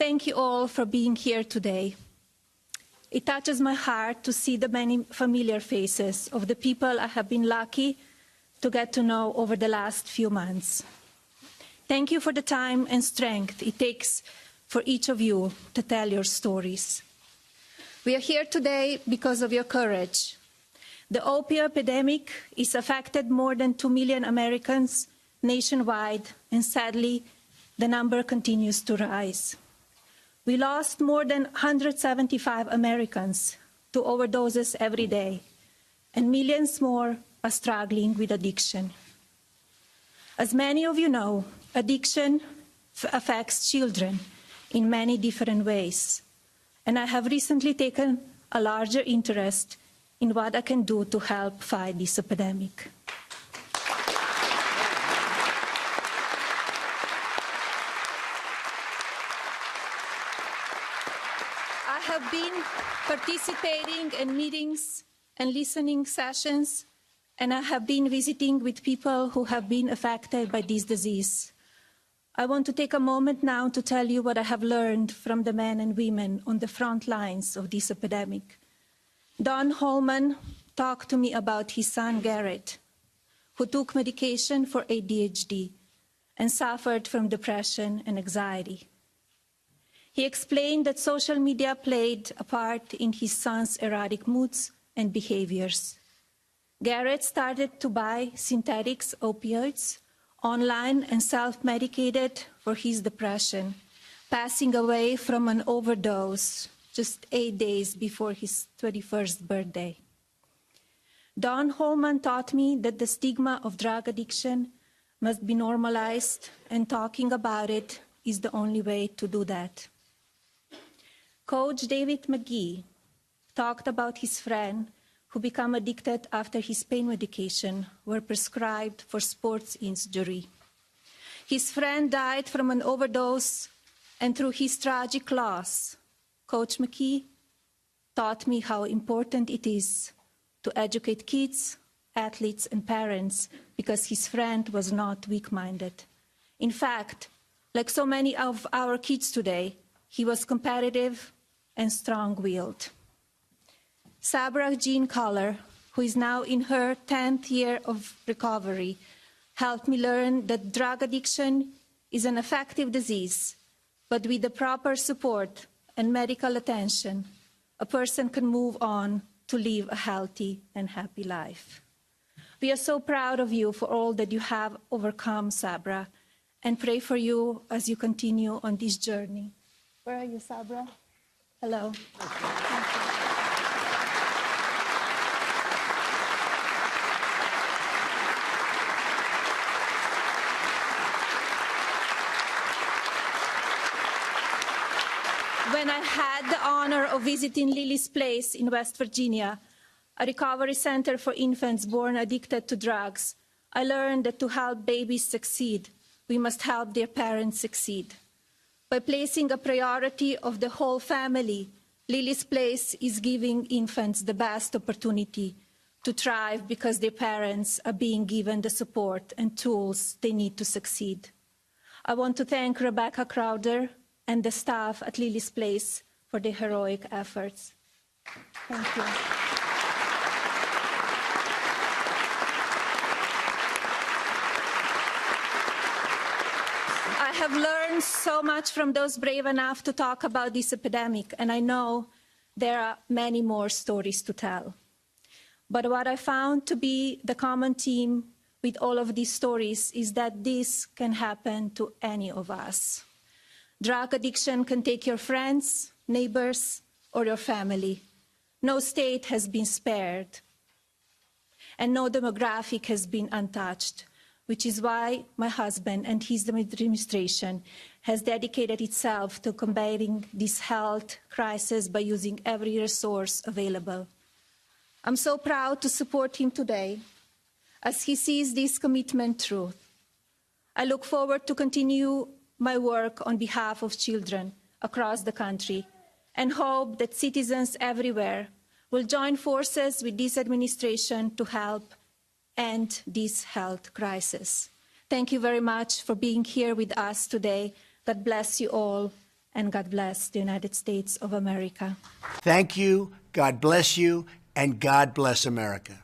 thank you all for being here today. It touches my heart to see the many familiar faces of the people I have been lucky to get to know over the last few months. Thank you for the time and strength it takes for each of you to tell your stories. We are here today because of your courage. The opioid epidemic has affected more than 2 million Americans nationwide, and sadly, the number continues to rise. We lost more than 175 Americans to overdoses every day, and millions more are struggling with addiction. As many of you know, addiction affects children in many different ways, and I have recently taken a larger interest in what I can do to help fight this epidemic. I have been participating in meetings and listening sessions, and I have been visiting with people who have been affected by this disease. I want to take a moment now to tell you what I have learned from the men and women on the front lines of this epidemic. Don Holman talked to me about his son, Garrett, who took medication for ADHD and suffered from depression and anxiety. He explained that social media played a part in his son's erratic moods and behaviors. Garrett started to buy synthetic opioids online and self-medicated for his depression, passing away from an overdose just 8 days before his 21st birthday. Don Holman taught me that the stigma of drug addiction must be normalized, and talking about it is the only way to do that. Coach David McGee talked about his friend who became addicted after his pain medication were prescribed for sports injury. His friend died from an overdose, and through his tragic loss, Coach McGee taught me how important it is to educate kids, athletes, and parents, because his friend was not weak-minded. In fact, like so many of our kids today, he was competitive and strong-willed. Sabra Jean Collar, who is now in her 10th year of recovery, helped me learn that drug addiction is an effective disease, but with the proper support and medical attention, a person can move on to live a healthy and happy life. We are so proud of you for all that you have overcome, Sabra, and pray for you as you continue on this journey. Where are you, Sabra? Hello. When I had the honor of visiting Lily's Place in West Virginia, a recovery center for infants born addicted to drugs, I learned that to help babies succeed, we must help their parents succeed. By placing a priority of the whole family, Lily's Place is giving infants the best opportunity to thrive because their parents are being given the support and tools they need to succeed. I want to thank Rebecca Crowder and the staff at Lily's Place for their heroic efforts. Thank you. I have learned so much from those brave enough to talk about this epidemic, and I know there are many more stories to tell. But what I found to be the common theme with all of these stories is that this can happen to any of us. Drug addiction can take your friends, neighbors, or your family. No state has been spared, and no demographic has been untouched, which is why my husband and his administration has dedicated itself to combating this health crisis by using every resource available. I'm so proud to support him today as he sees this commitment through. I look forward to continue my work on behalf of children across the country and hope that citizens everywhere will join forces with this administration to help end this health crisis. Thank you very much for being here with us today. God bless you all, and God bless the United States of America. Thank you, God bless you, and God bless America.